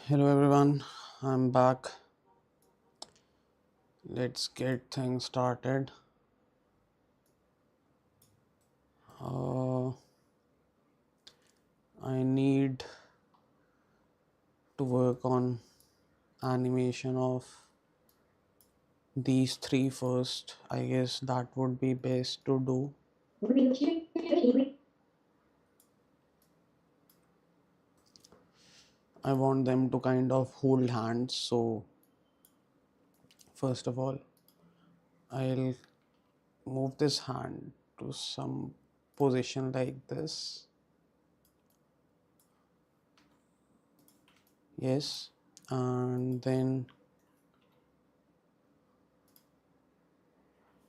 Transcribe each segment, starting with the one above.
Hello everyone, I'm back. Let's get things started. Uh, I need to work on animation of these three first. I guess that would be best to do. I want them to kind of hold hands. So first of all, I'll move this hand to some position like this. Yes, and then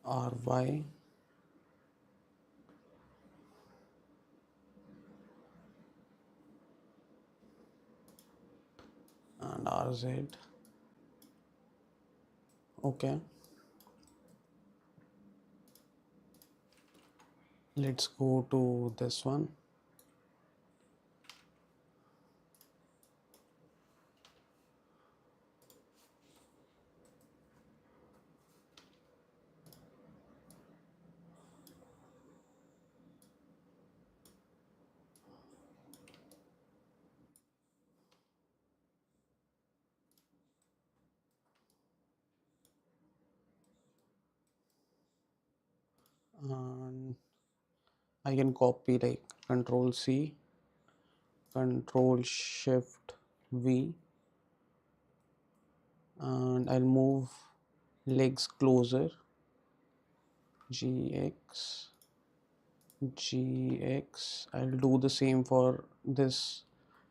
RY and RZ. Okay, let's go to this one. And I can copy like Control C, Control Shift V, and I'll move legs closer. GX, GX. I'll do the same for this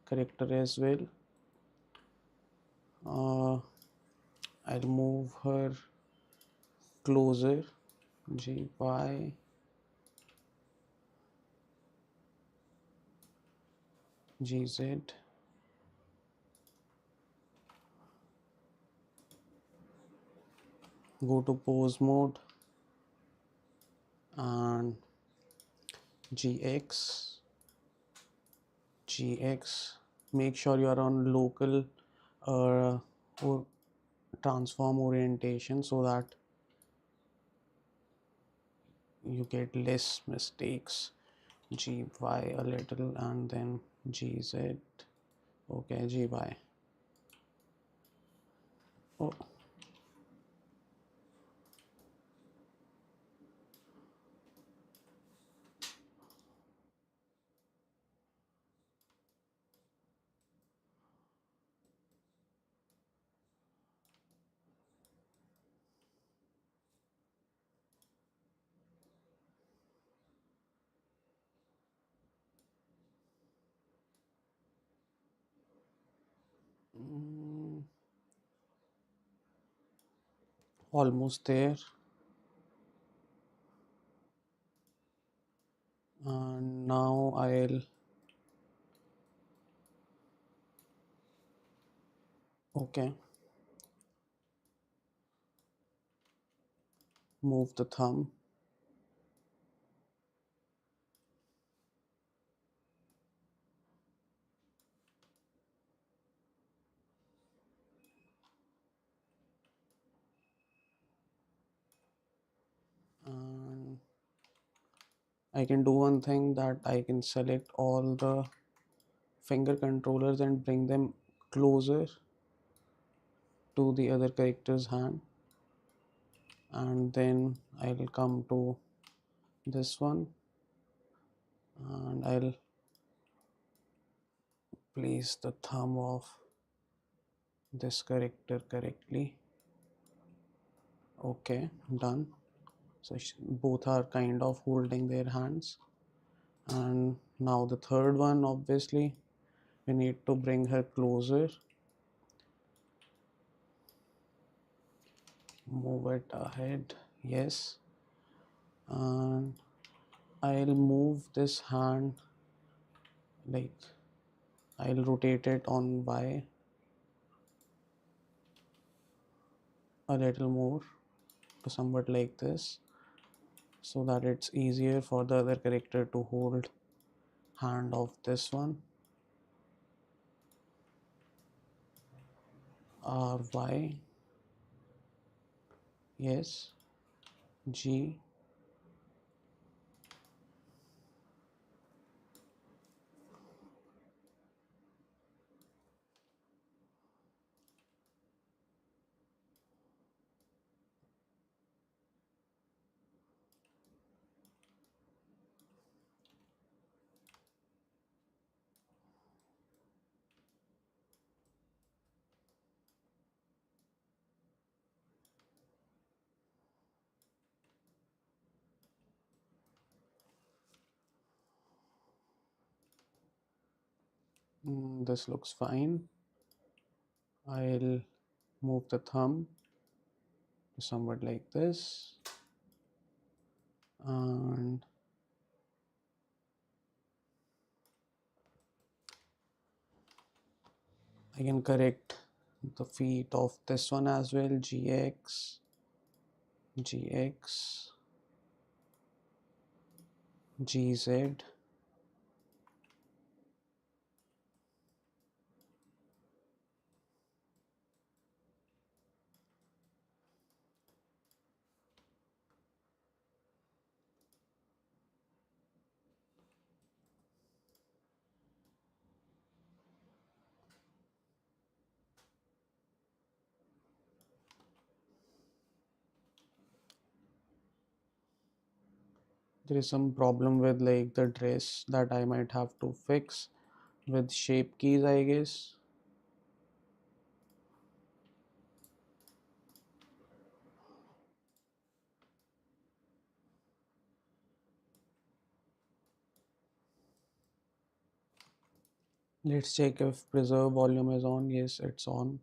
character as well. I'll move her closer. GY, GZ. Go to pose mode and GX, GX. Make sure you are on local or transform orientation so that you get less mistakes. GY a little and then GZ. Okay, GY. Oh, almost there. And now I'll okay, move the thumb. And I can do one thing, that I can select all the finger controllers and bring them closer to the other character's hand, and then I will come to this one and I'll place the thumb of this character correctly. Okay, done. So both are kind of holding their hands. And now the third one, obviously we need to bring her closer, move it ahead. Yes, and I'll move this hand, like I'll rotate it on Y a little more to somewhat like this, so that it's easier for the other character to hold hand of this one. RY, yes, G, this looks fine. I'll move the thumb to somewhat like this, and I can correct the feet of this one as well. GX, GX, GZ, there is some problem with like the dress that I might have to fix with shape keys, I guess. Let's check if preserve volume is on. Yes, it's on.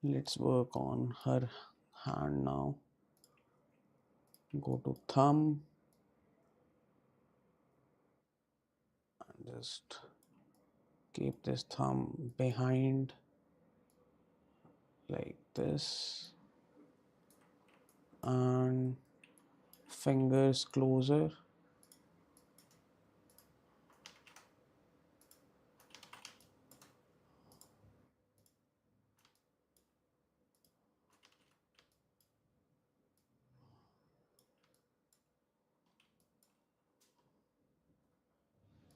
Let's work on her hand now. Go to thumb and just keep this thumb behind like this, and fingers closer.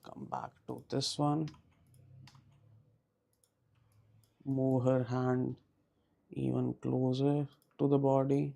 Come back to this one. Move her hand even closer to the body.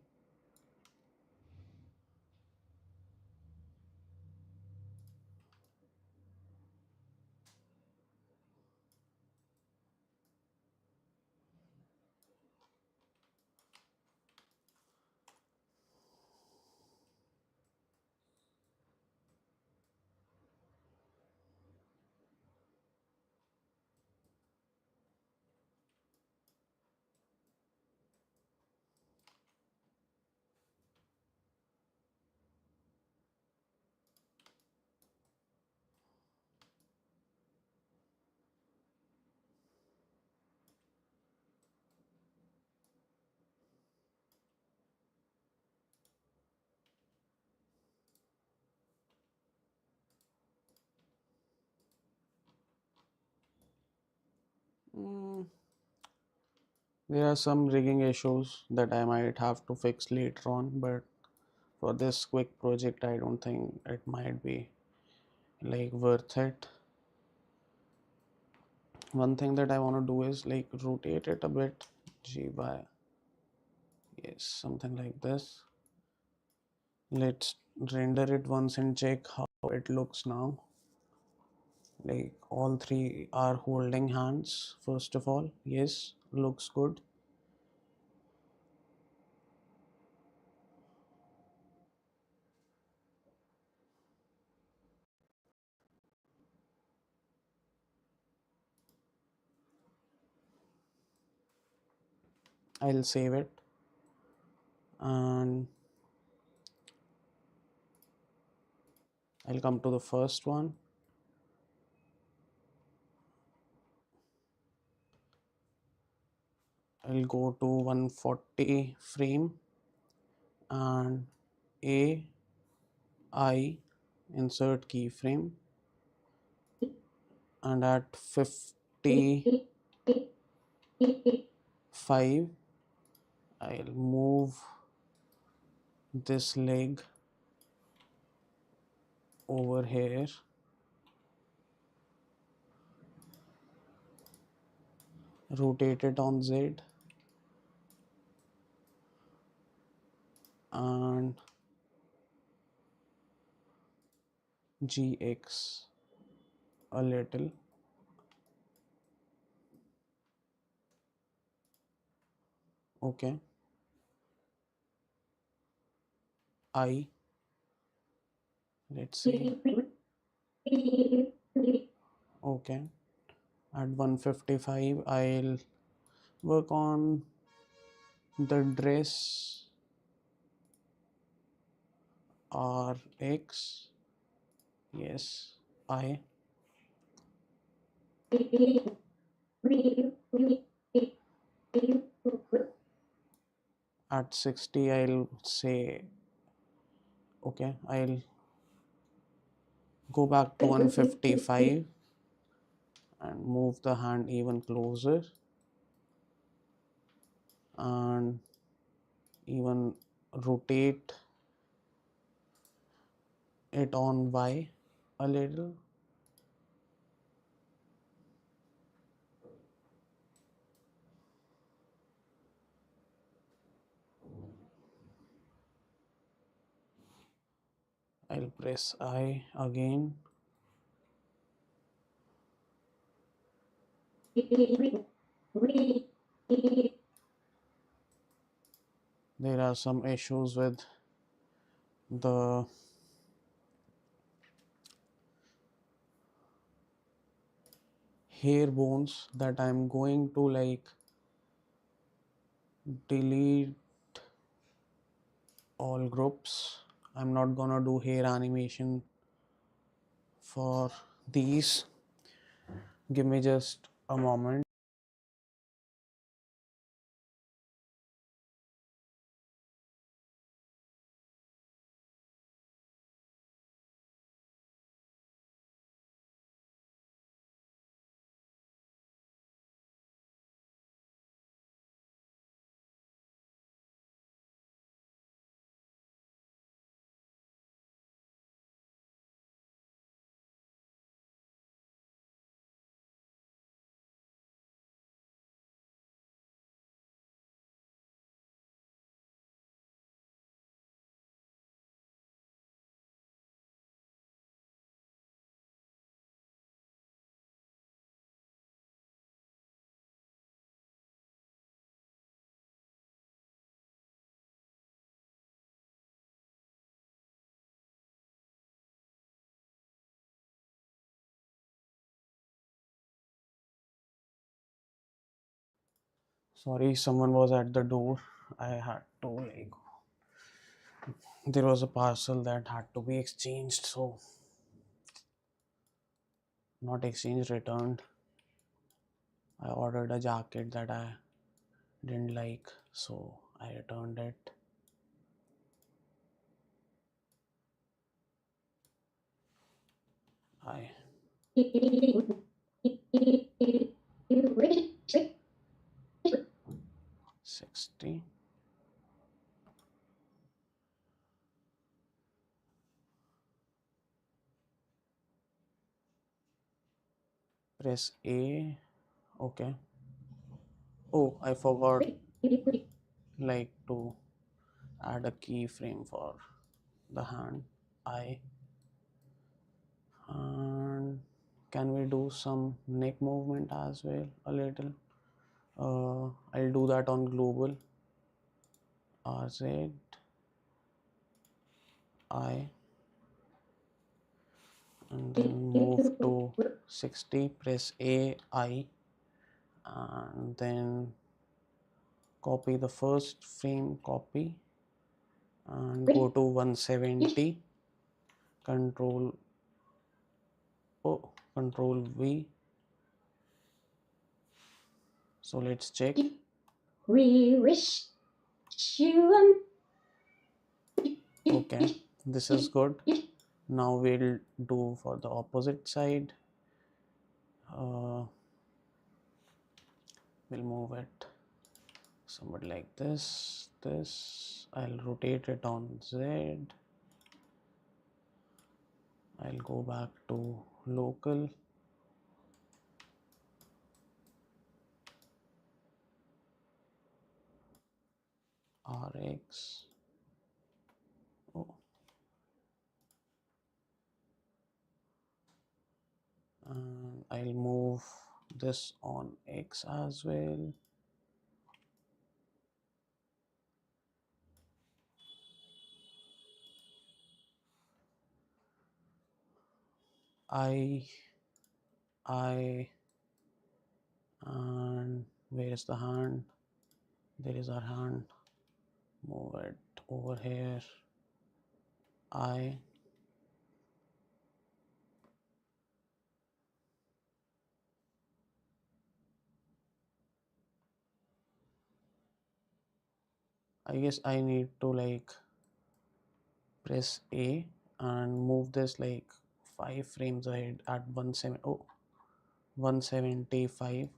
Mm, there are some rigging issues that I might have to fix later on, but for this quick project, I don't think it might be like worth it. One thing that I want to do is like rotate it a bit. G by, yes, something like this. Let's render it once and check how it looks now. Like all three are holding hands. First of all, yes, looks good. I'll save it, and I'll come to the first one. I'll go to 140 frame and A I, insert keyframe, and at 55 I'll move this leg over here, rotate it on Z, and GX a little. Okay. I, let's see. Okay. At 155 I'll work on the dress RX. Yes, I. At 60 I'll say, okay, I'll go back to 155 and move the hand even closer, and even rotate it on Y a little. I'll press I again. There are some issues with the hair bones that I'm going to like delete all groups. I'm not gonna do hair animation for these. Give me just a moment. Sorry, someone was at the door. I had to like, there was a parcel that had to be exchanged, so not exchanged, returned. I ordered a jacket that I didn't like, so I returned it. I 60. Press A. Okay. Oh, I forgot like to add a keyframe for the hand. I, and can we do some neck movement as well a little? I'll do that on global. RZ I, and then move to 60. Press A I, and then copy the first frame, copy, and go to 170. Control V. So let's check. We wish you Okay, This is good. Now we'll do for the opposite side. We'll move it somewhat like this. I'll rotate it on Z. I'll go back to local. RX. Oh. And I'll move this on X as well. I, and where is the hand? There is our hand. Move it over here. I guess I need to like press A and move this like 5 frames ahead at 175.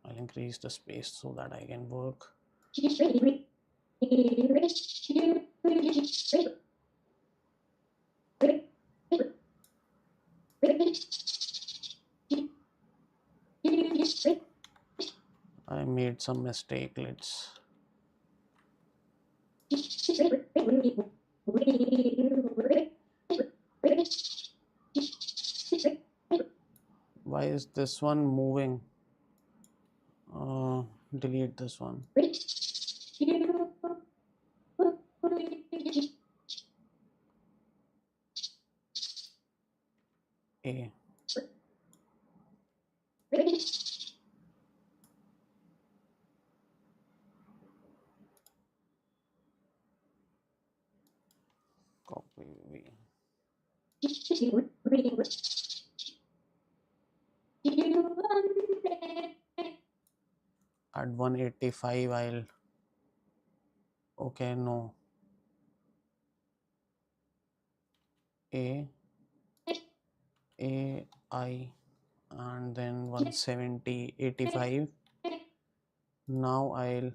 I'll increase the space so that I can work. I made some mistake. Let's. Why is this one moving? Delete this one. A. Copy V. At 185 I'll. Okay, no. A I and then 170 85. Now I'll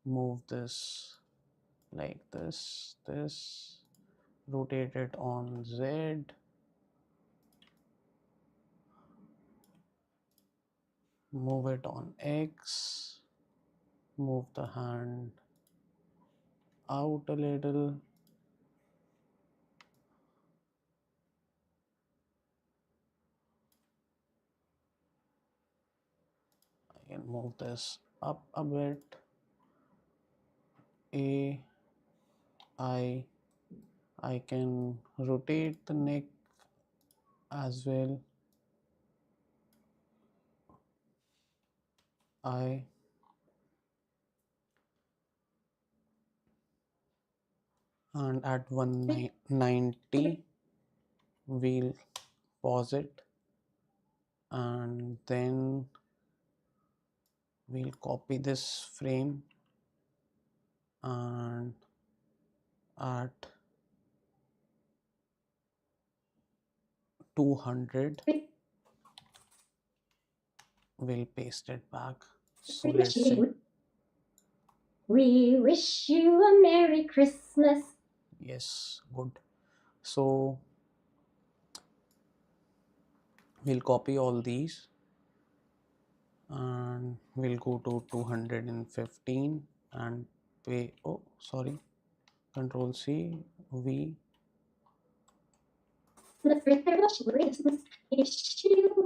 move this like this, rotate it on Z, move it on X, move the hand out a little. I can move this up a bit. I can rotate the neck as well. And at 190 we'll pause it and then we'll copy this frame and at 200 we'll paste it back. So let's see. We wish you a Merry Christmas. Yes, good. So we'll copy all these and we'll go to 215 and pay. Oh, sorry. Control C, V. The Christmas wish you a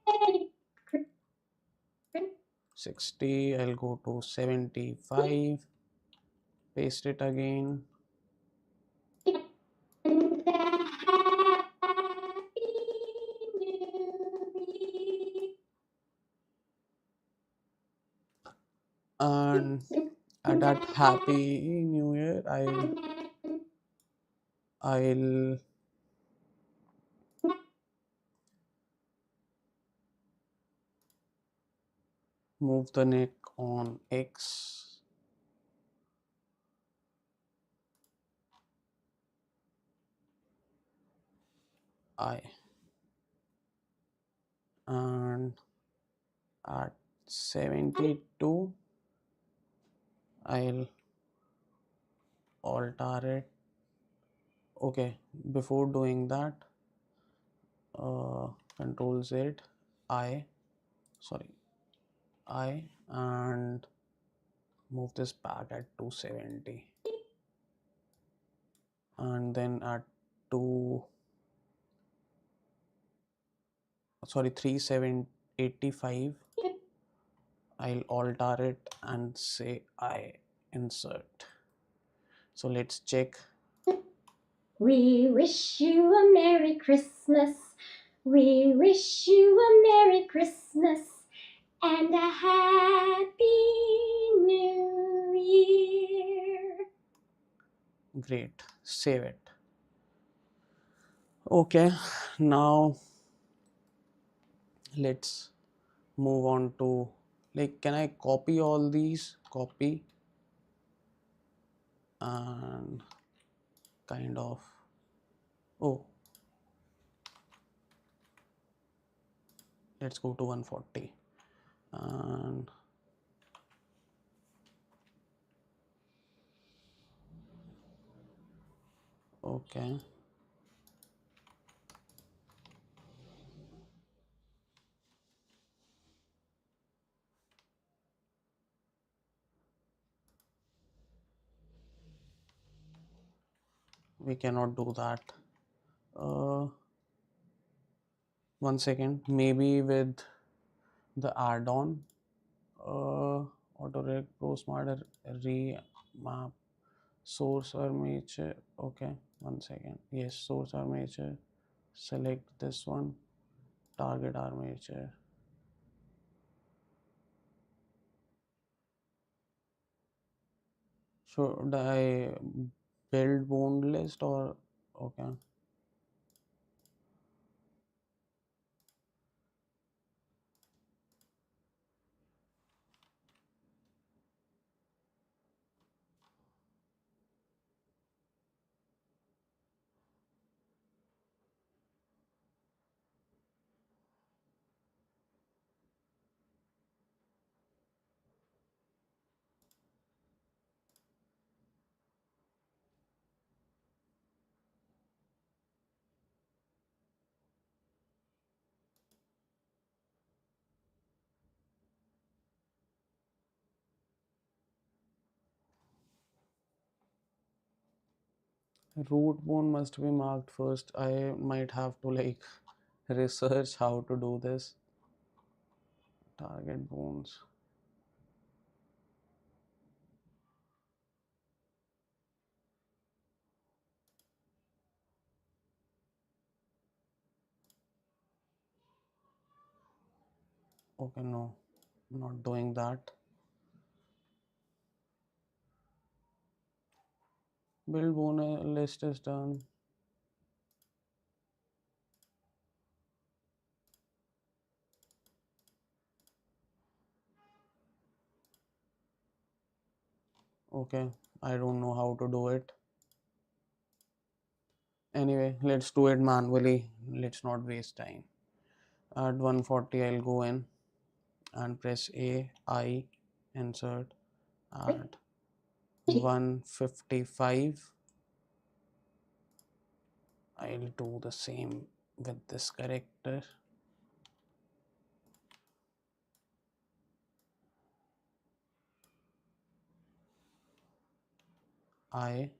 Merry 60. I'll go to 75. Paste it again. and a Happy New Year. And at that Happy New Year, I'll move the neck on X. I, and at 72 I'll alter it. Okay, before doing that, Control Z, I, sorry, I, and move this back at 270, and then at 2, sorry, 3785 I'll alter it and say I insert. So let's check. We wish you a Merry Christmas. We wish you a Merry Christmas and a Happy New Year. Great, save it. Okay, now let's move on to, like, can I copy all these? Copy and kind of, oh, let's go to 140 and okay. We cannot do that. One second, maybe with the add-on, auto pro smart remap source armature. Okay, one second. Yes, source armature. Select this one, target armature. Should I build wound list or okay? Root bone must be marked first. I might have to like research how to do this. Target bones. Okay, no, not doing that. Build bone list is done. Okay, I don't know how to do it. Anyway, let's do it manually. Let's not waste time. At 140, I'll go in and press A, I, insert. At 155, I'll do the same with this character. I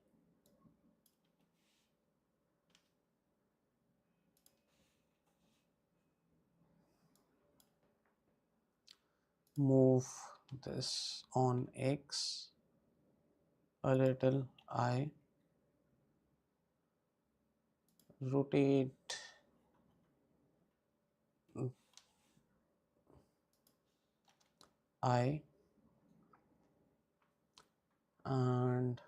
move this on X a little. I rotate I and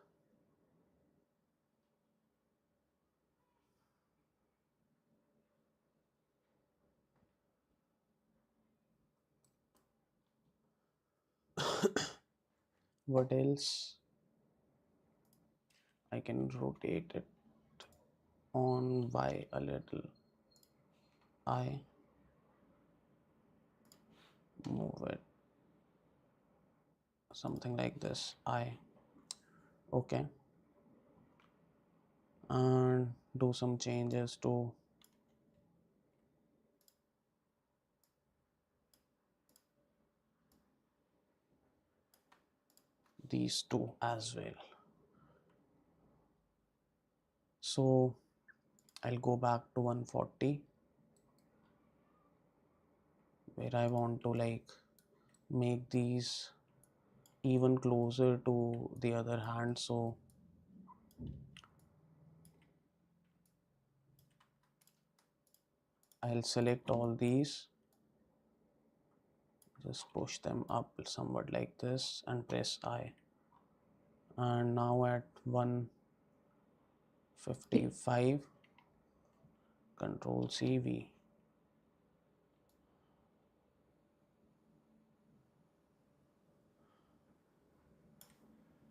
what else? I can rotate it on Y a little. I, move it something like this, I, okay, and do some changes to these two as well. So I'll go back to 140 where I want to like make these even closer to the other hand. So I'll select all these, just push them up somewhat like this and press I. And now at 155, Control C V.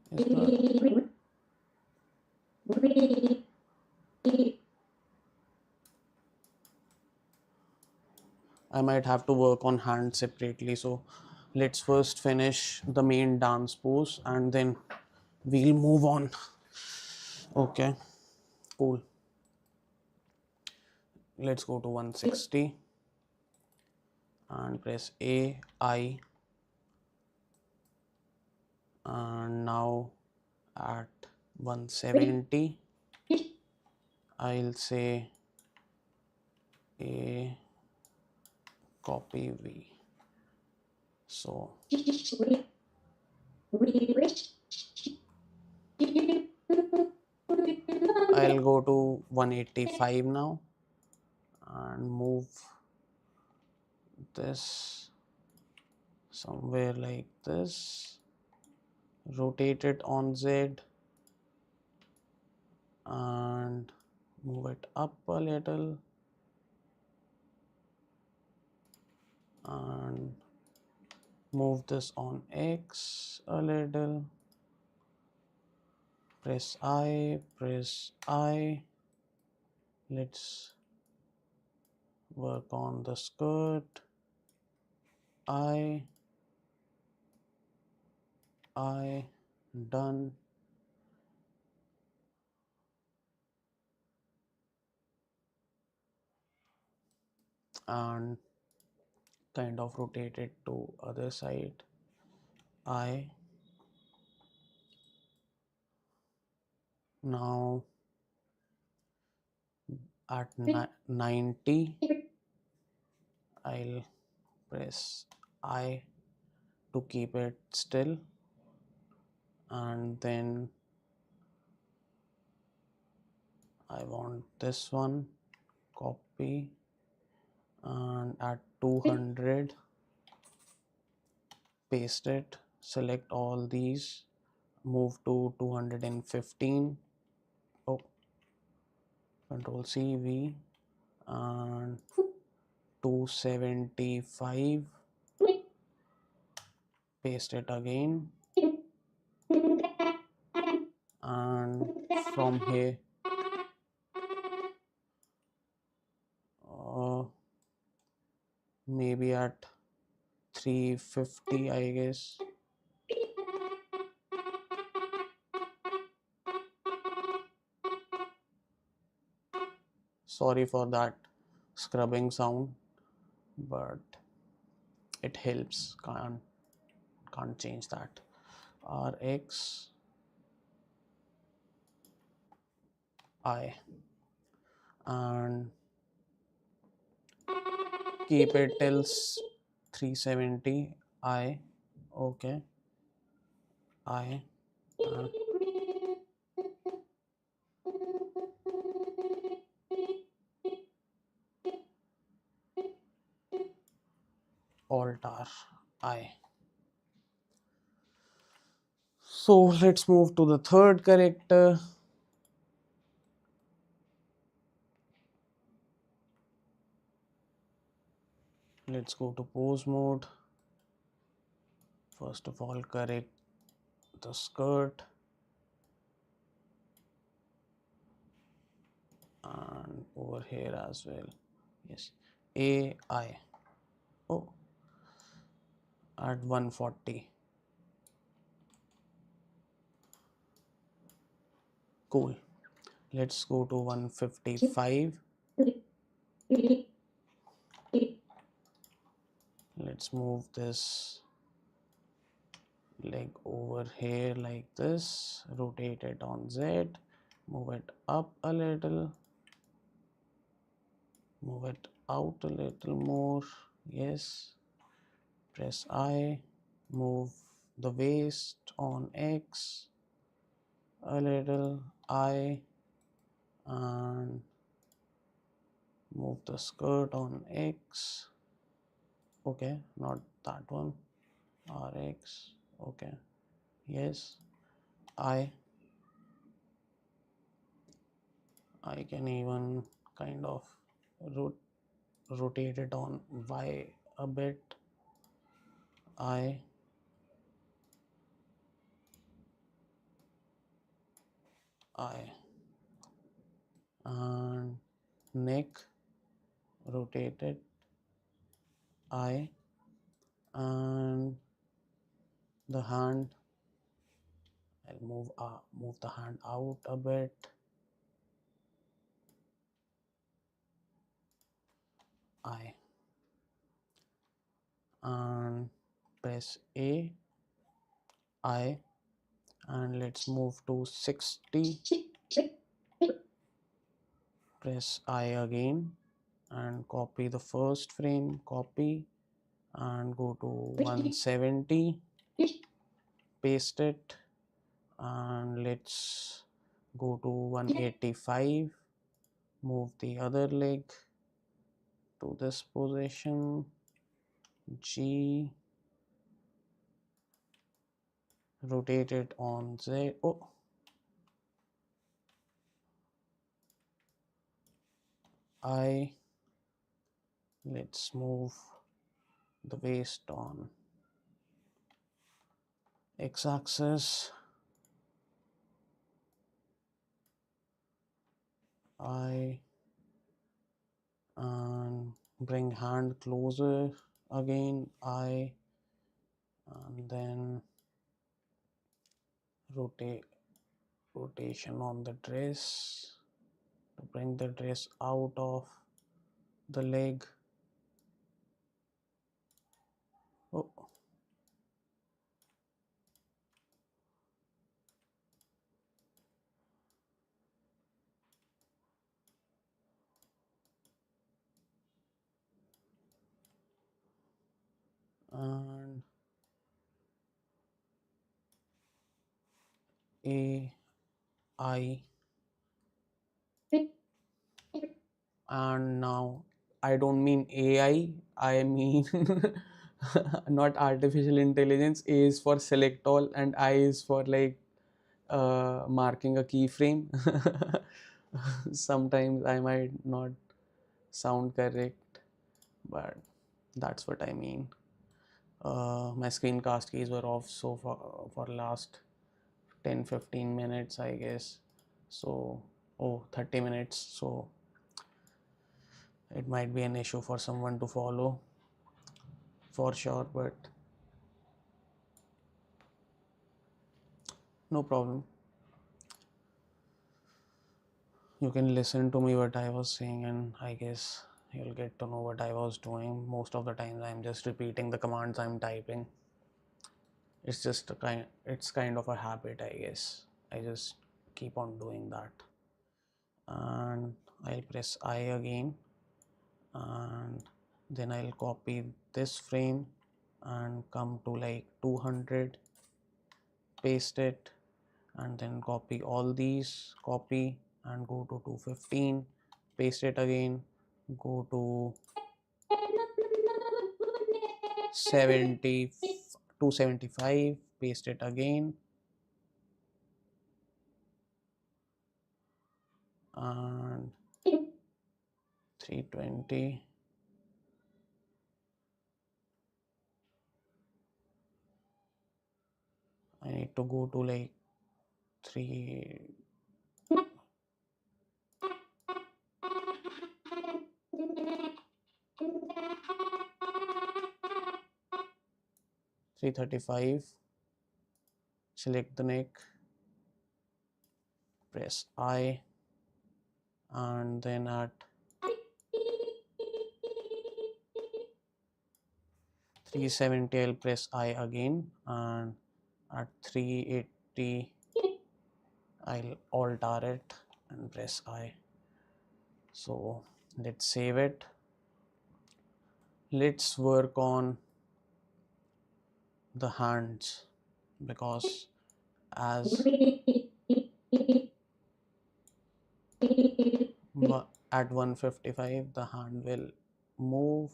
Is the I might have to work on hand separately. So let's first finish the main dance pose and then we'll move on. Okay, cool. Let's go to 160 and press A, I, and now at 170 I'll say A, copy V. So I'll go to 185 now and move this somewhere like this, rotate it on Z and move it up a little and move this on X a little, press I, let's work on the skirt, I, done. And kind of rotate it to other side, I. Now at 90 I'll press I to keep it still, and then I want this one, copy, and at 200 paste it, select all these, move to 215, oh, Control C V, and 275, paste it again, and from here maybe at 350 I guess. Sorry for that scrubbing sound, but it helps. Can't change that. RX I, and keep it till 370 I. Okay, I, and Alt-R I. So let's move to the third character. Let's go to pose mode. First of all, correct the skirt and over here as well. Yes, AI. Oh, at 140. Cool. Let's go to 155. Let's move this leg over here like this. Rotate it on Z. Move it up a little. Move it out a little more. Yes. Press I. Move the waist on X a little. I. And move the skirt on X. Okay, not that one. RX. Okay. Yes. I can even kind of rotate it on Y a bit. I and neck, rotate it. I and the hand, I'll move the hand out a bit. I and press I and let's move to 60. Press I again and copy the first frame, copy and go to 170, paste it and let's go to 185, move the other leg to this position, G, rotate it on Z. Oh, I, let's move the waist on X-axis. I and bring hand closer again. I and then rotation on the dress to bring the dress out of the leg. Oh, and AI, and now I don't mean AI, I mean not artificial intelligence. A is for select all and I is for like marking a keyframe. Sometimes I might not sound correct, but that's what I mean. My screencast keys were off so for last 10-15 minutes, I guess. So, 30 minutes. So it might be an issue for someone to follow for sure, but no problem. You can listen to me what I was saying, and I guess you'll get to know what I was doing. Most of the times I'm just repeating the commands I'm typing. It's just it's kind of a habit, I guess. I just keep on doing that. And I'll press I again, and then I'll copy this frame and come to like 200, paste it, and then copy all these, copy and go to 215, paste it again, go to 275, paste it again, and 320. I need to go to like 3. 335, select the neck, press I, and then at 370 I'll press I again, and at 380 I'll alter it and press I. So let's save it. Let's work on the hands, because as at 155 the hand will move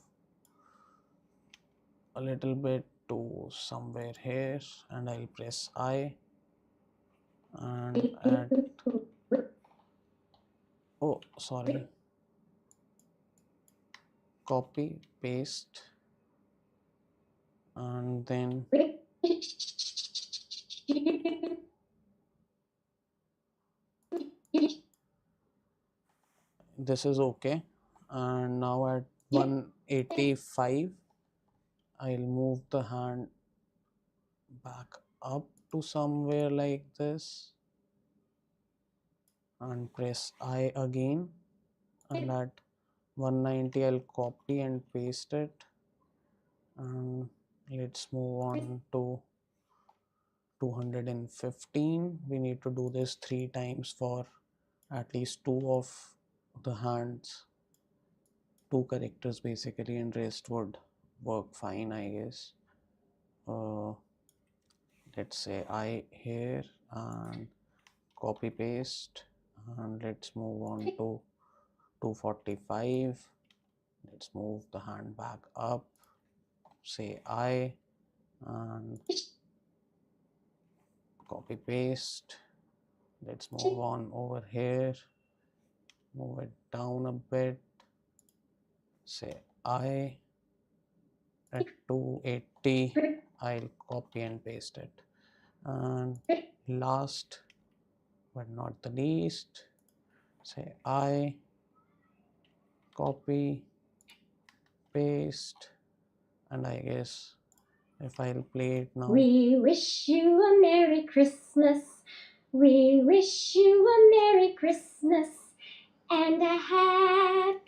a little bit to somewhere here, and I'll press I, and at copy, paste, and then this is okay. And now at 185 I'll move the hand back up to somewhere like this and press I again, and at 190 I'll copy and paste it, and let's move on to 215. We need to do this 3 times for at least 2 of the hands, 2 characters basically, and rest would work fine, I guess. Let's say I here and copy paste, and let's move on to 245. Let's move the hand back up, say I, and copy paste. Let's move on over here, move it down a bit, say I. At 280 I'll copy and paste it, and last but not the least, say I, copy, paste, and I guess if I'll play it now. We wish you a Merry Christmas. We wish you a Merry Christmas and a happy.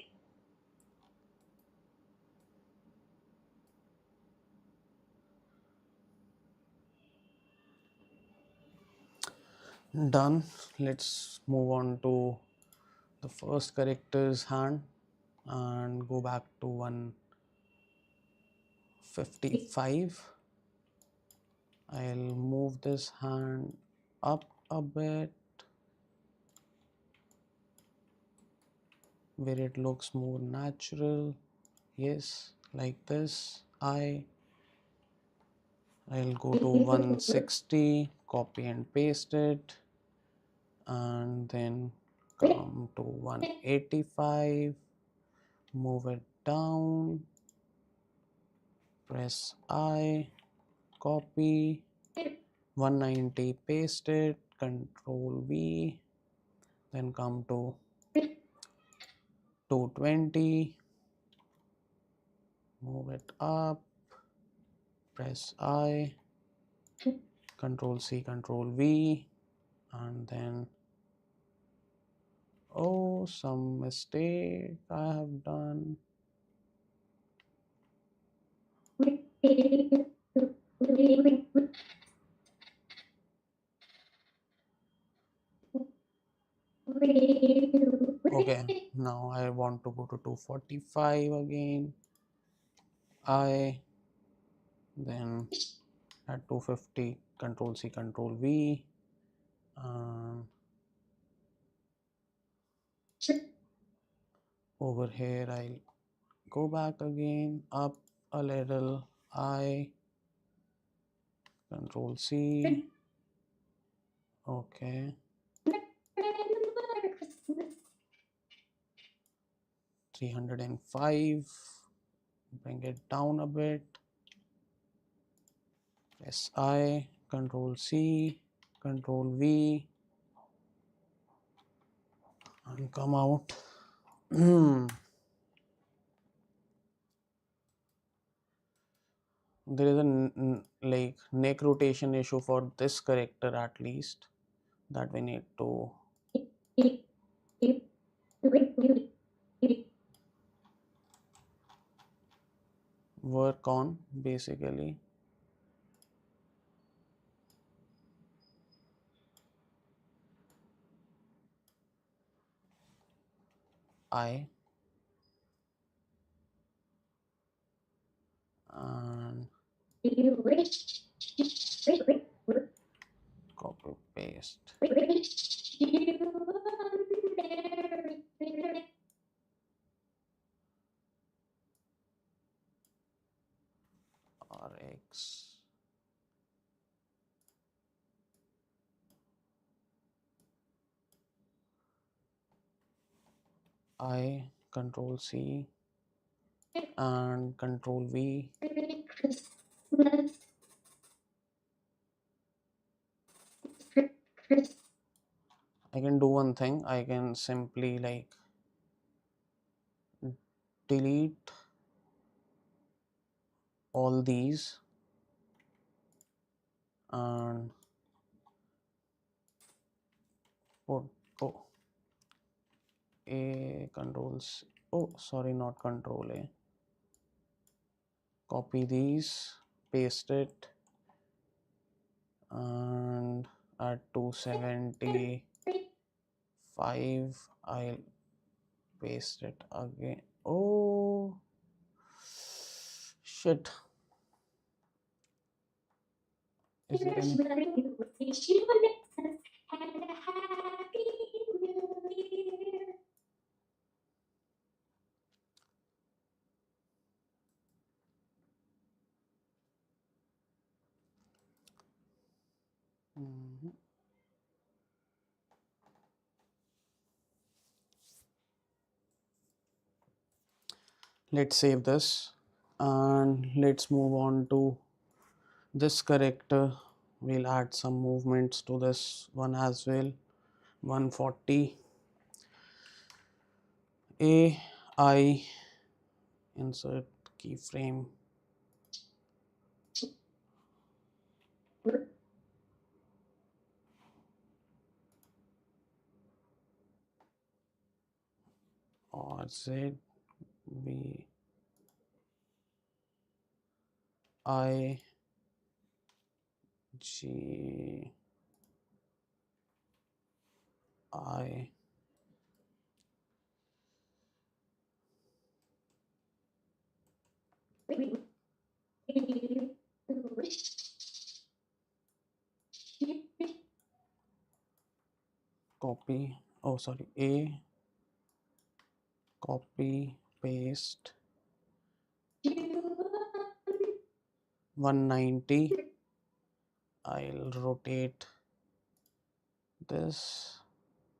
Done. Let's move on to the first character's hand and go back to 155. I'll move this hand up a bit where it looks more natural. Yes, like this. I'll go to 160, copy and paste it, and then come to 185, move it down, press I, copy, 190, paste it, Control V, then come to 220, move it up, press I, Control C, Control V, and then some mistake I have done. Okay, now I want to go to 245 again. Then at 250, Control C, Control V. Over here, I'll go back again, up a little, Control C. Okay. 305. Bring it down a bit. Press I, Control C, Control V, and come out. there is a like neck rotation issue for this character at least that we need to work on basically. I and copy paste RX. I control C and control V. I can do one thing. I can simply like delete all these and put oh A controls. Oh, sorry, not control A. Copy these, paste it, and at 275, I'll paste it again. Oh, shit. Is there any? Mhm. Let's save this and let's move on to this character. We'll add some movements to this one as well. 140 AI insert keyframe or Z B I G I copy. Oh, sorry. A copy paste 190. I'll rotate this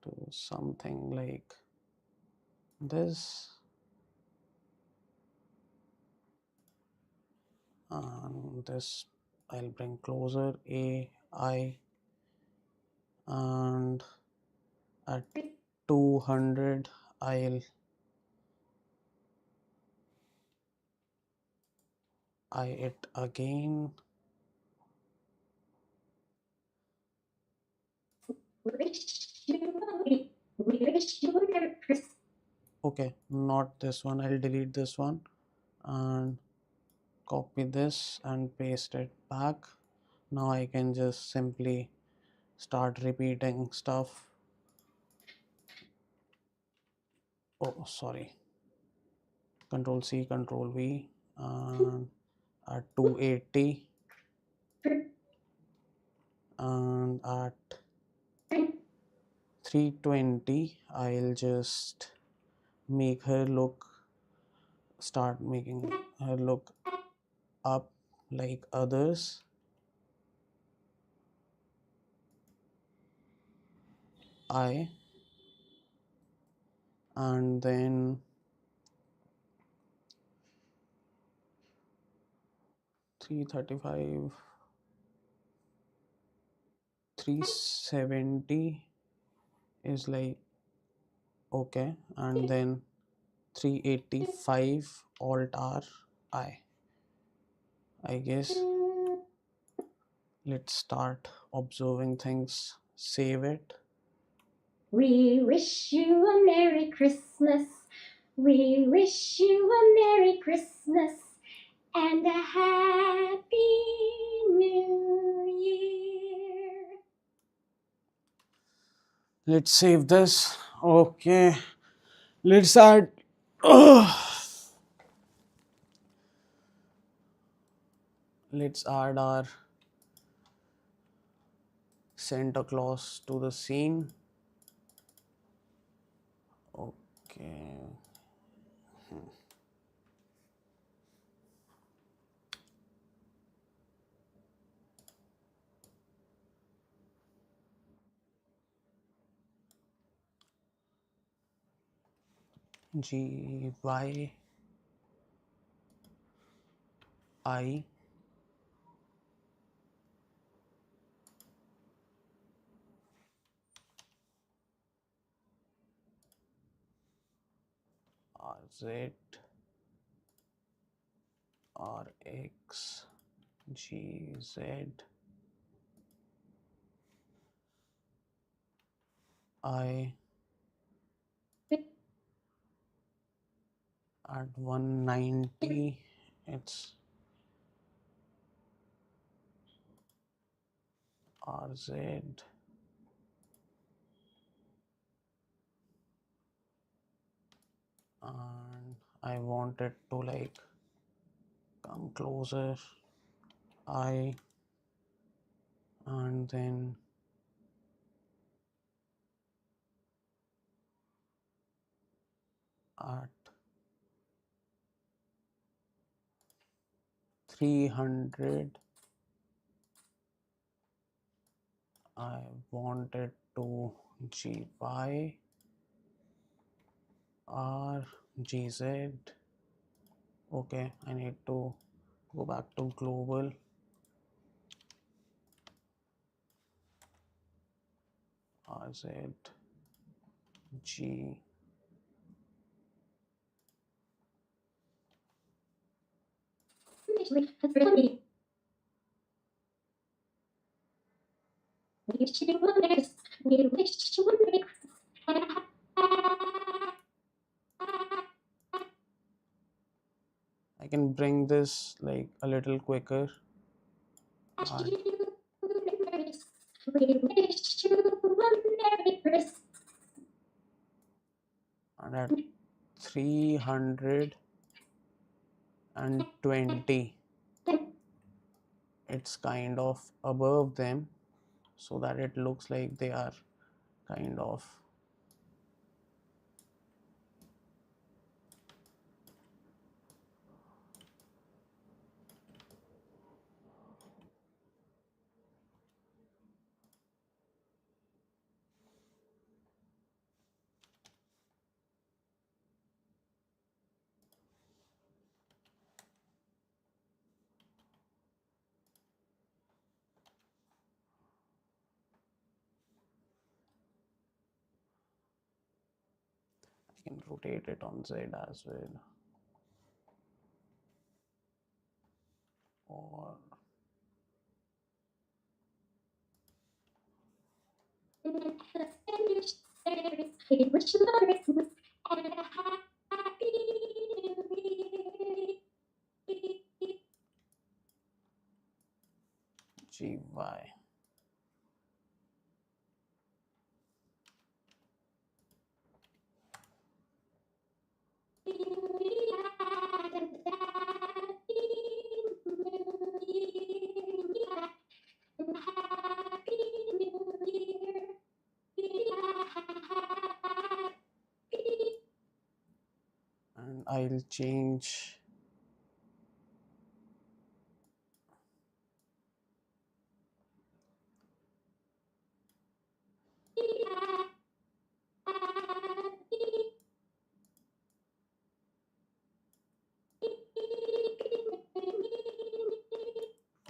to something like this, and this I'll bring closer. AI and at 200 I'll I it again. Okay, not this one. I'll delete this one and copy this and paste it back. Now I can just simply start repeating stuff. Oh, sorry. Control C, Control V, and at 280 and at 320 I'll just make her look, start making her look up like others. I and then 335 370 is like okay, and then 385 alt R I I guess. Let's start observing things. Save it. We wish you a Merry Christmas. We wish you a Merry Christmas and a Happy New Year. Let's save this. Okay. Let's add. Let's add our Santa Claus to the scene. Okay. G Y I R Z R X G Z I at 190. It's R Z, and I want it to like come closer. I, and then at 300 I want it to GY R GZ. Okay, I need to go back to global. RZ G We wish you a Merry Christmas. We wish you a Merry Christmas and a I can bring this like a little quicker. Happy Christmas. We wish you a Merry Christmas. And at 320 it's kind of above them, so that it looks like they are kind of I can rotate it on Z as well, or We wish you a Merry Christmas and a Happy New Year. GY. And I'll change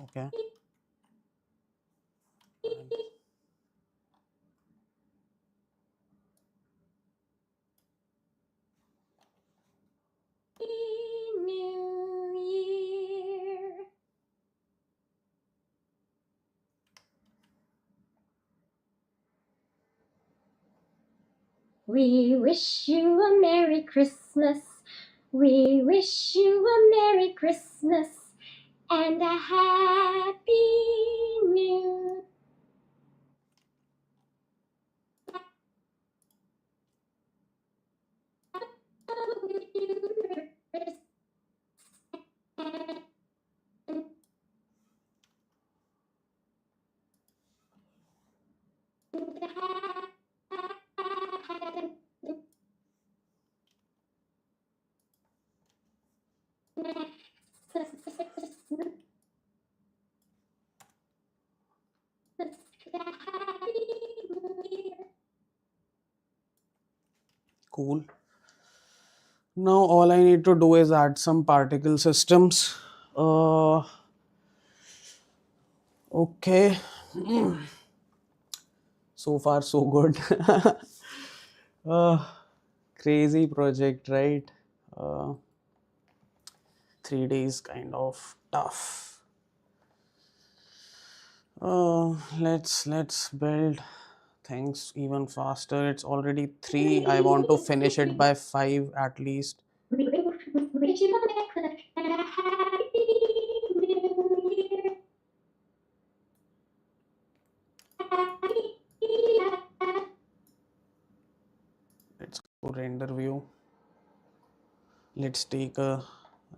okay. And New Year. We wish you a Merry Christmas. We wish you a Merry Christmas and a Happy New Year. Cool. Now all I need to do is add some particle systems. Okay. So far so good. uh, Crazy project, right? 3 days kind of tough. Let's build things even faster. It's already 3. I want to finish it by 5 at least. We wish you a Merry Christmas and a Happy New Year. Let's go render view. Let's take a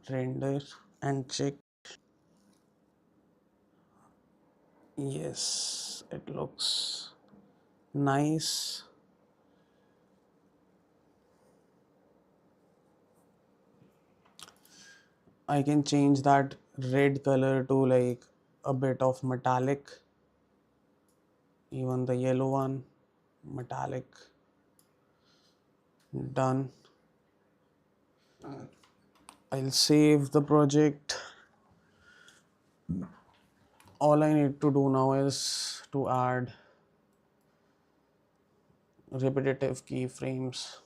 render and check. Yes, it looks nice. I can change that red color to like a bit of metallic. Even the yellow one, metallic. Done. I'll save the project. All I need to do now is to add repetitive keyframes.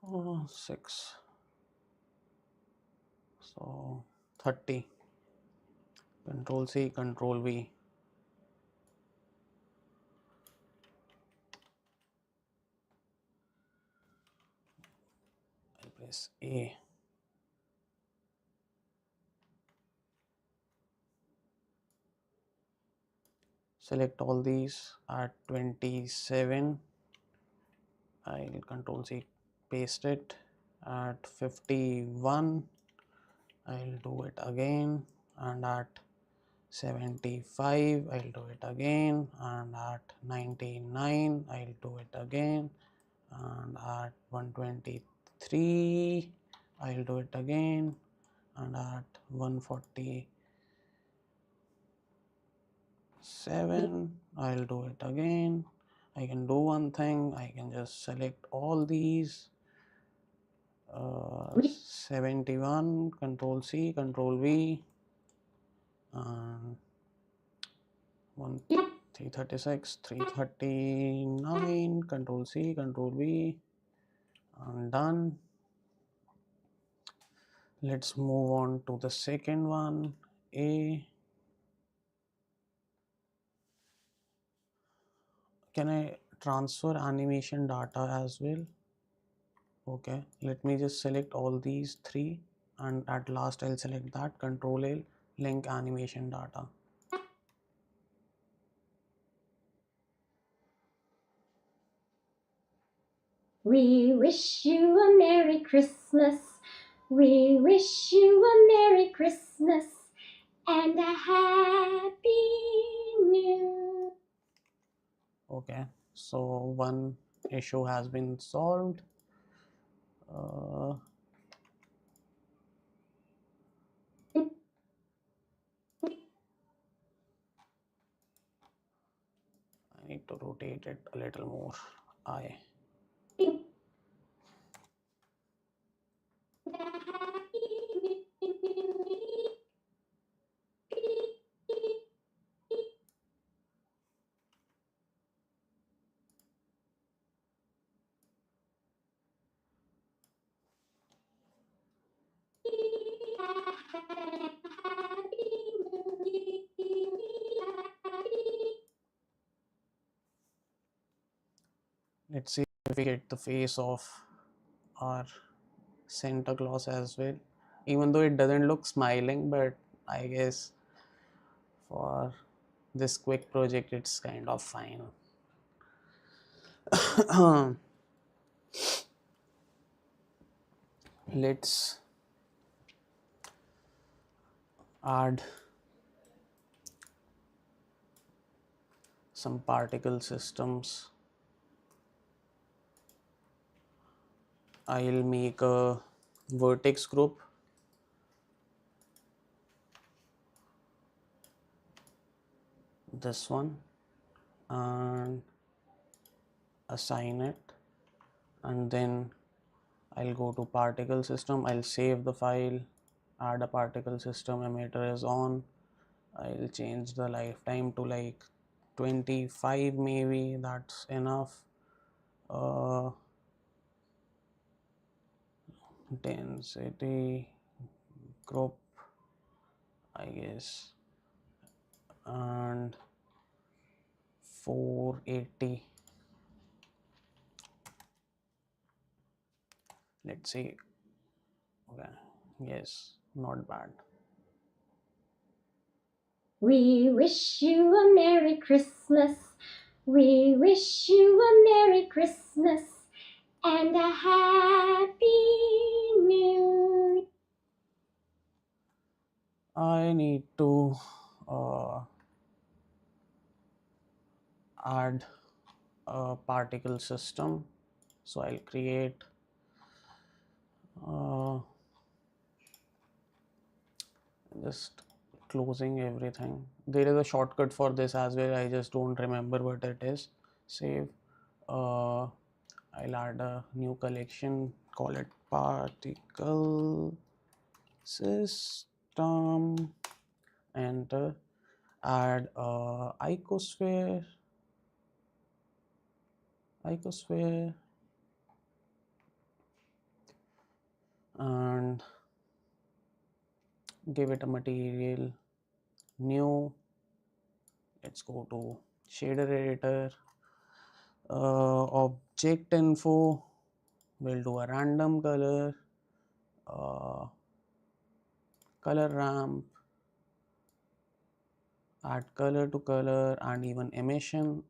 Oh, 6. So 30. Control C, Control V. I'll press A. Select all these at 27. I'll Control C, paste it at 51. I'll do it again, and at 75 I'll do it again, and at 99 I'll do it again, and at 123 I'll do it again, and at 147 I'll do it again. I can do one thing, I can just select all these. 71, Control C, Control V, and 336, 339, Control C, Control V, and done. Let's move on to the second one, A. Can I transfer animation data as well? Okay, let me just select all these 3, and at last I'll select that, Control L, link animation data. We wish you a Merry Christmas. We wish you a Merry Christmas and a Happy New. Okay, so one issue has been solved. I need to rotate it a little more. Let's see if we get the face of our Santa Claus as well, even though it doesn't look smiling, but I guess for this quick project it's kind of fine. Let's add some particle systems. I'll make a vertex group, this one, and assign it, and then I'll go to particle system, I'll save the file, add a particle system, emitter is on. I'll change the lifetime to like 25 maybe, that's enough. Density group, I guess, and 480. Let's see. Okay, yes, not bad. We wish you a Merry Christmas. We wish you a Merry Christmas and a Happy New Year. I need to add a particle system, so I'll create just closing everything. There is a shortcut for this as well, I just don't remember what it is. Save. I'll add a new collection, call it particle system, enter, add icosphere, and give it a material new. Let's go to shader editor, object info, we'll do a random color, color ramp, add color to color, and even emission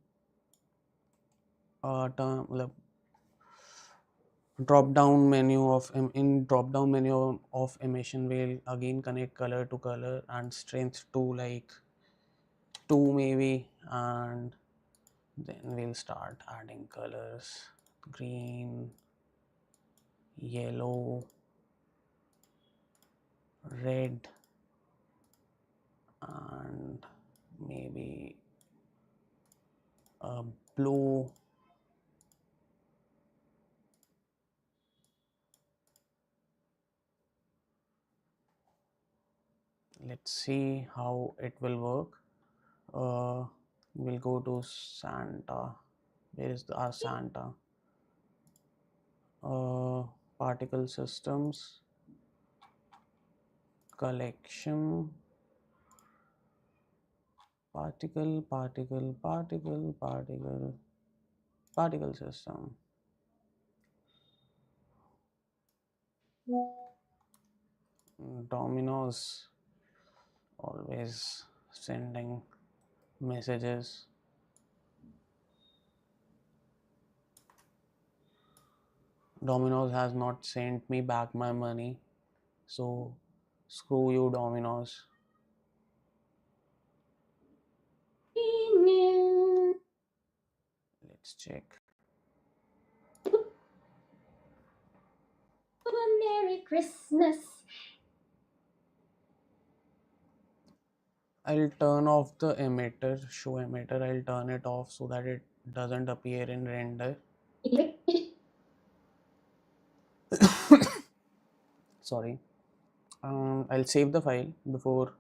term, drop down menu of in drop down menu of emission, will again connect color to color and strength to like 2 maybe, and then we'll start adding colors, green, yellow, red, and maybe blue. Let's see how it will work. We'll go to Santa. Where is our Santa? Particle systems, collection, particle system. Dominoes always sending messages. Domino's has not sent me back my money, so screw you, Domino's. Let's check. Merry Christmas. I'll turn off the emitter, show emitter. I'll turn it off so that it doesn't appear in render. Sorry. I'll save the file before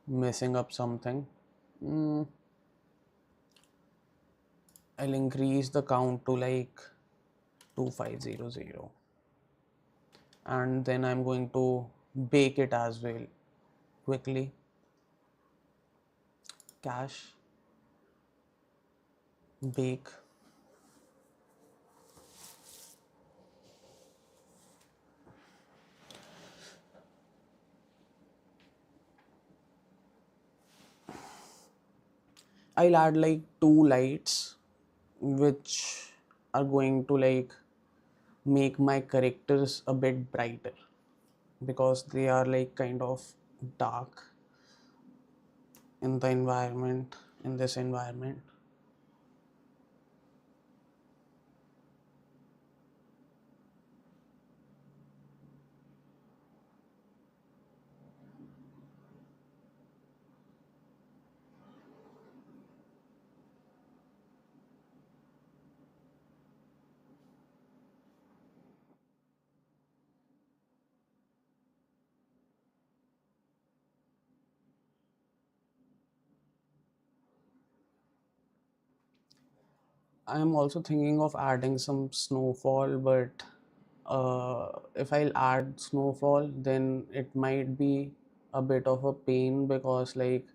messing up something. I'll increase the count to like 2500, and then I'm going to bake it as well quickly. Cache, bake, I'll add like two lights which are going to like make my characters a bit brighter because they are like kind of dark in the environment, in this environment. I'm also thinking of adding some snowfall, but if I'll add snowfall, then it might be a bit of a pain because like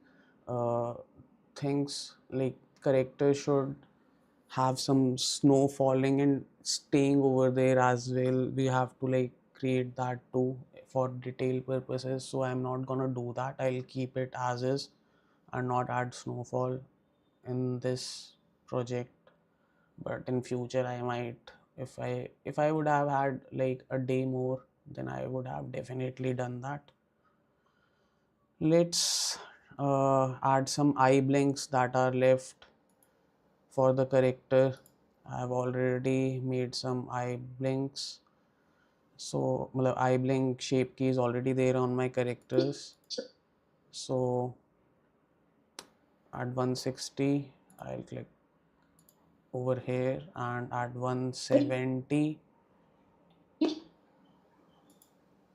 uh, things like characters should have some snow falling and staying over there as well. We have to like create that too for detail purposes. So I'm not gonna do that. I'll keep it as is and not add snowfall in this project. But in future I might, if I would have had like a day more, then I would have definitely done that. Let's add some eye blinks that are left for the character. I've already made some eye blinks, so eye blink shape key is already there on my characters. So at 160 I'll click over here, and at 170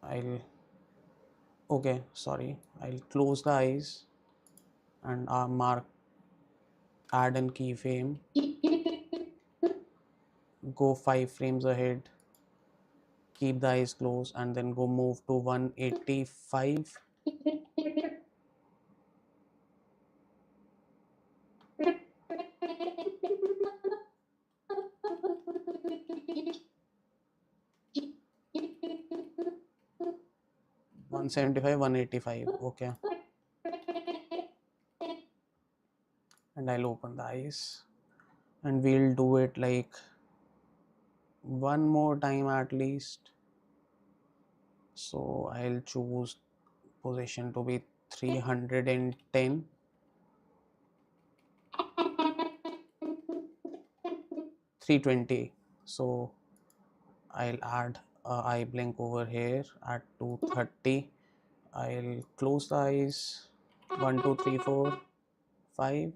I'll, okay, sorry, I'll close the eyes and mark add an keyframe, go 5 frames ahead, keep the eyes closed, and then go move to 185. 175, 185, okay. And I'll open the eyes, and we'll do it like one more time at least. So I'll choose position to be 310, 320. So I'll add a eye blink over here at 230. I'll close the eyes, 1 2 3 4 5,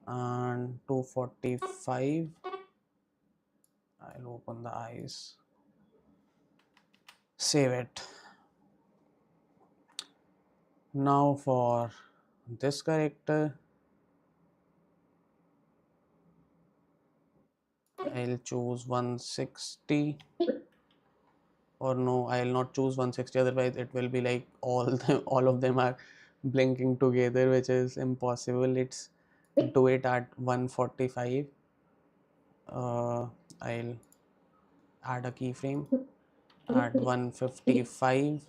and 245. I'll open the eyes, save it. Now for this character, I'll choose 160, or no, I'll not choose 160, otherwise it will be like all of them are blinking together, which is impossible. Let's do it at 145. I'll add a keyframe at 155.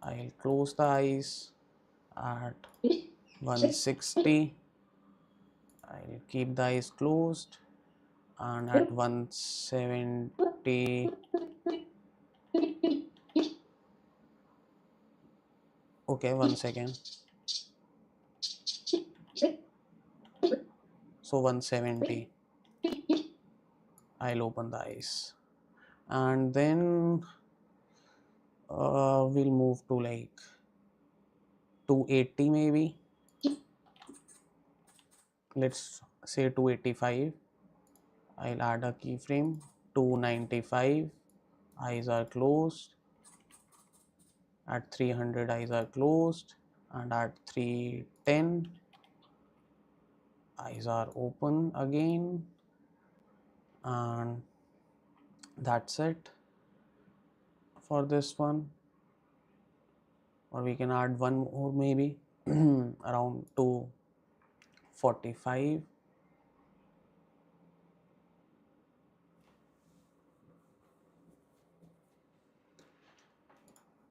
I'll close the eyes at 160. I'll keep the eyes closed, and at 170, okay, 1 second, so 170 I'll open the eyes, and then we'll move to like 280 maybe. Let's say 285. I'll add a keyframe, 295. Eyes are closed. At 300 eyes are closed, and at 310 eyes are open again, and that's it for this one. Or we can add one more maybe around 245.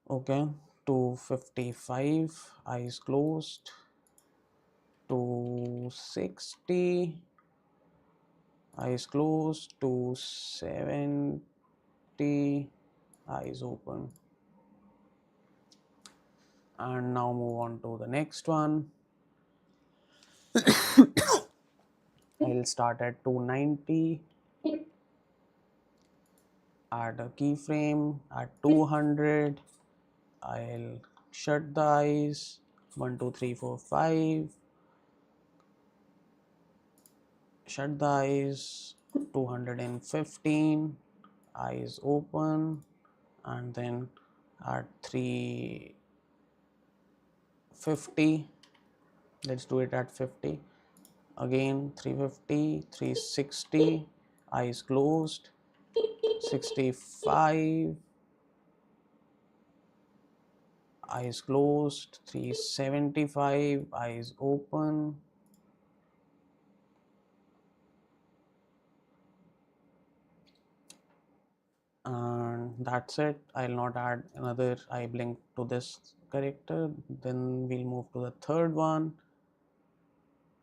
Okay, 255 eyes closed, 260, eyes closed, 270, eyes open. And now move on to the next one. I'll start at 290, add a keyframe at 200. I'll shut the eyes, 1 2 3 4 5, shut the eyes, 215, eyes open, and then at 350, let's do it at 50, again 350, 360, eyes closed, 65, eyes closed, 375, eyes open, and that's it. I'll not add another eye blink to this character. Then we'll move to the third one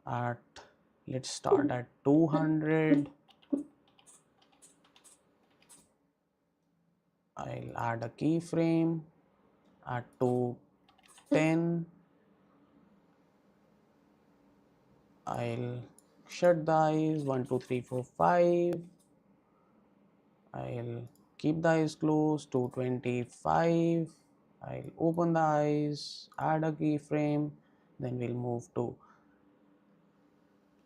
at, let's start at 200. I'll add a keyframe at 210. I'll shut the eyes, 1 2 3 4 5. I'll keep the eyes closed, 225. I'll open the eyes, add a keyframe, then we'll move to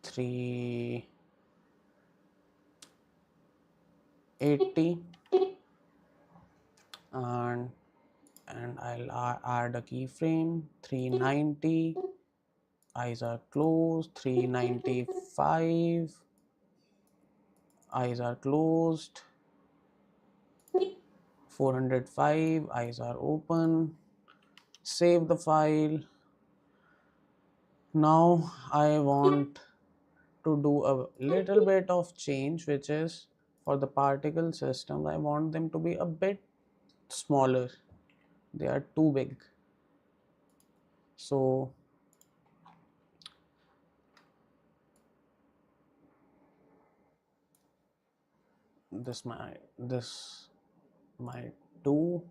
380, and I'll add a keyframe, 390, eyes are closed, 395, eyes are closed, 405, eyes are open. Save the file. Now I want to do a little bit of change, which is for the particle systems, I want them to be a bit smaller. They are too big. So this might do.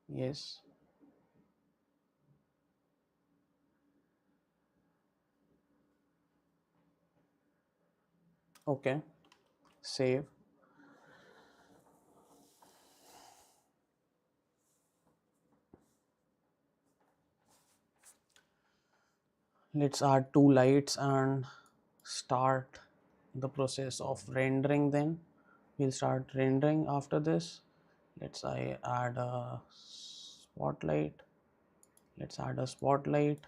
Yes. Okay. Save. Let's add two lights and start the process of rendering. Then we'll start rendering after this. Let's add a spotlight. Let's add a spotlight.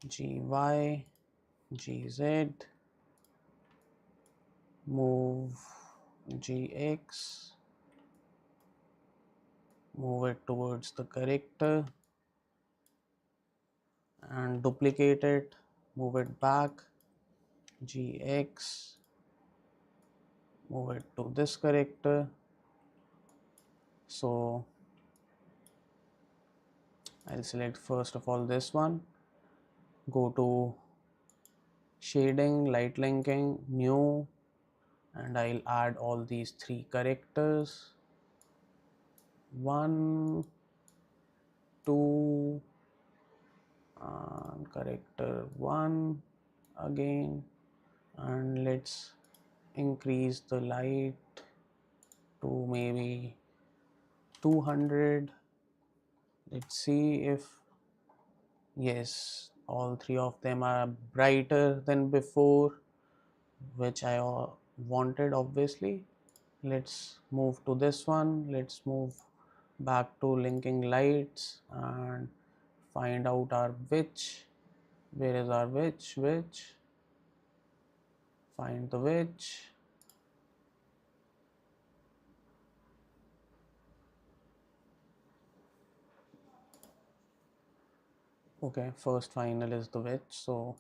GY, GZ, move GX, move it towards the character and duplicate it, move it back, GX, move it to this character. So I'll select first of all this one, go to shading, light linking, new, and I'll add all these three characters, 1, 2, and character 1 again, and let's increase the light to maybe 200. Let's see if, yes, all three of them are brighter than before, which I wanted obviously. Let's move to this one. Let's move back to linking lights and find out our witch. Where is our witch? Find the witch. Okay, first final is the witch, so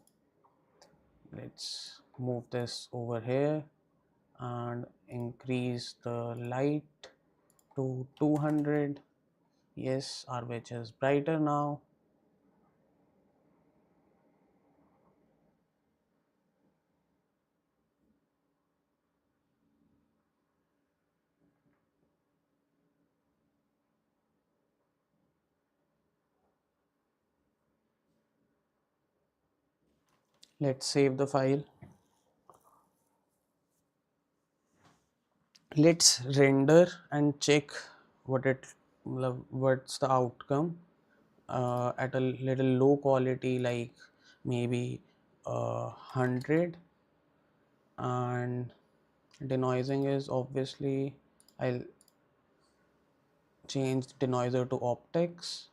let's move this over here and increase the light to 200. Yes, our witch is brighter now. Let's save the file. Let's render and check what's the outcome at a little low quality, like maybe 100, and denoising is obviously, I'll change denoiser to optics.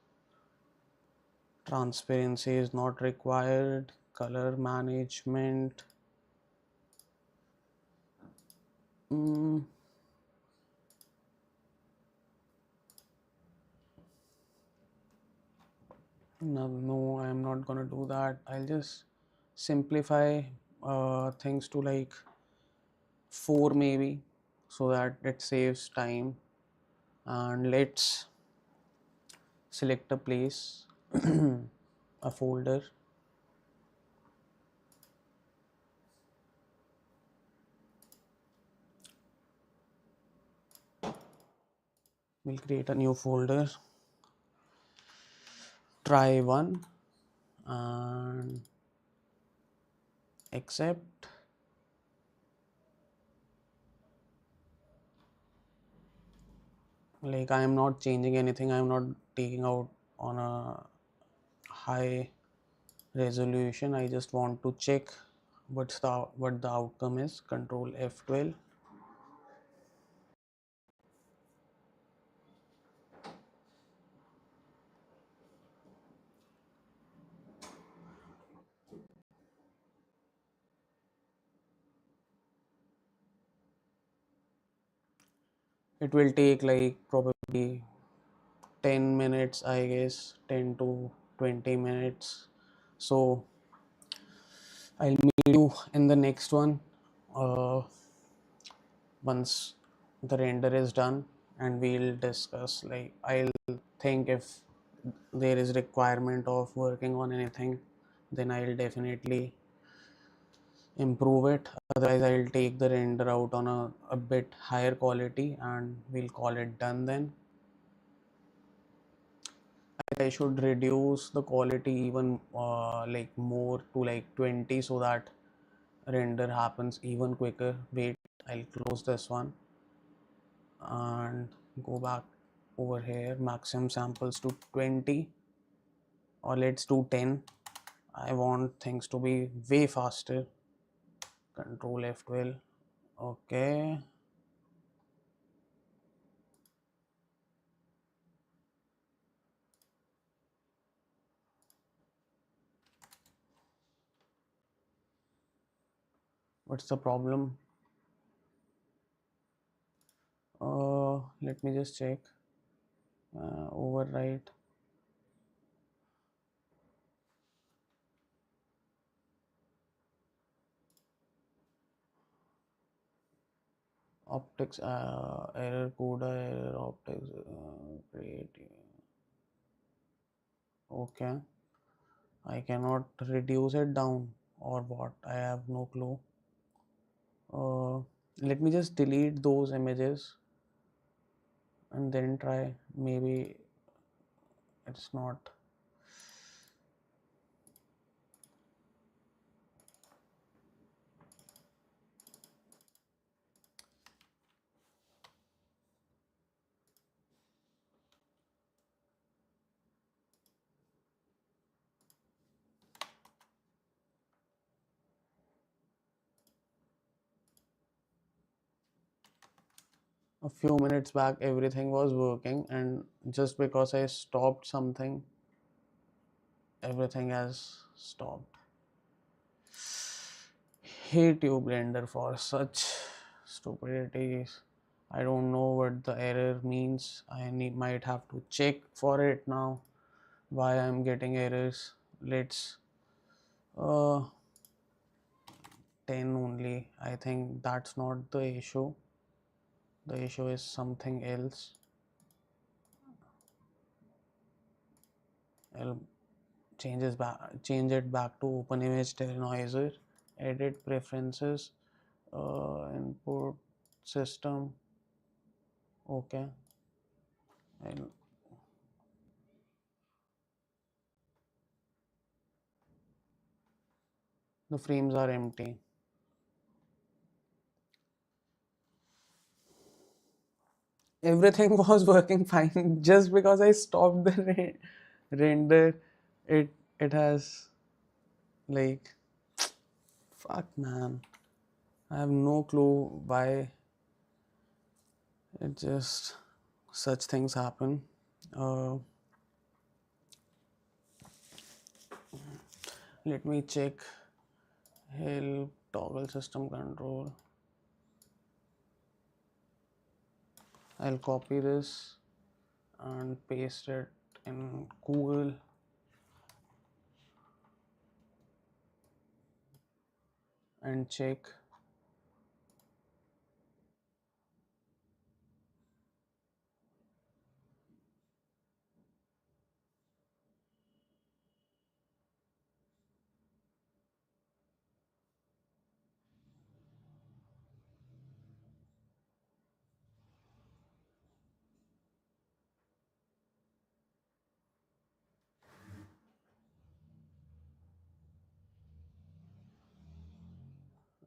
Transparency is not required. Color management, mm, no, I'm not gonna do that. I'll just simplify things to like 4 maybe, so that it saves time. And let's select a place, a folder. We'll create a new folder, try one, and accept. Like, I am not changing anything, I am not taking out on a high resolution. I just want to check what the outcome is. Control F12. It will take like probably 10 minutes, I guess, 10 to 20 minutes. So I'll meet you in the next one once the render is done, and we'll discuss, like, I'll think if there is requirement of working on anything, then I'll definitely improve it. Otherwise, I'll take the render out on a bit higher quality and we'll call it done then. I should reduce the quality even like more to like 20, so that render happens even quicker. Wait, I'll close this one and go back over here. Maximum samples to 20, or let's do 10. I want things to be way faster. Control F12. Okay. What's the problem? Let me just check. Overwrite. Optics error, coda error, optics create. Okay, I cannot reduce it down, or what? I have no clue. uh, Let me just delete those images and then try. Maybe it's not. A few minutes back everything was working, and just because I stopped something, everything has stopped. Hate you, Blender, for such stupidities. I don't know what the error means. Might have to check for it now, why I'm getting errors. Let's uh 10 only. I think that's not the issue. The issue is something else. I'll change it back to open image denoiser. Edit preferences, input system. Okay. I'll the frames are empty. Everything was working fine. Just because I stopped the render, it has like, fuck man. I have no clue why it just such things happen. Uh, Let me check. Help toggle system control. I'll copy this and paste it in Google. And check.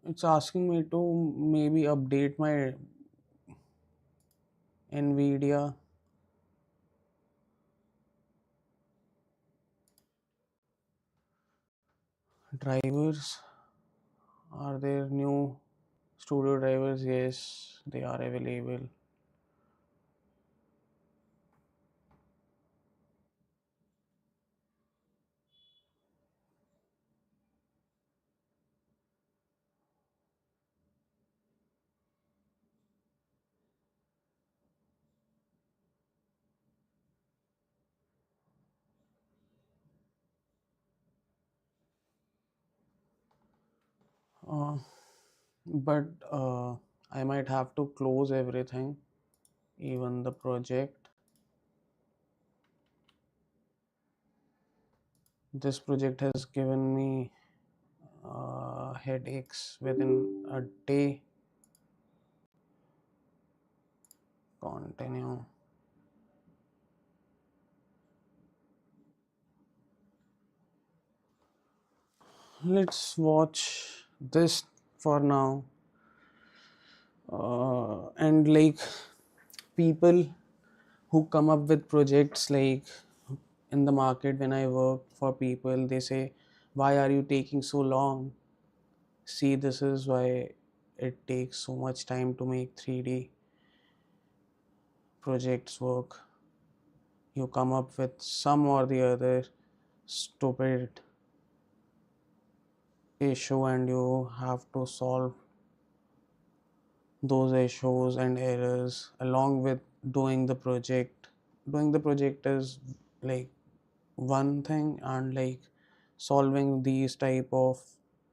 It's asking me to maybe update my NVIDIA. Drivers. Are there new studio drivers? Yes, they are available. Uh, but I might have to close everything, even the project. This project has given me headaches within a day. Continue. Let's watch this for now. And like, people who come up with projects, like in the market when I work for people, they say, why are you taking so long? See, this is why it takes so much time to make 3D projects work. You come up with some or the other stupid issue and you have to solve those issues and errors along with doing the project. Doing the project is like one thing, and like solving these type of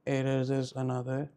errors is another.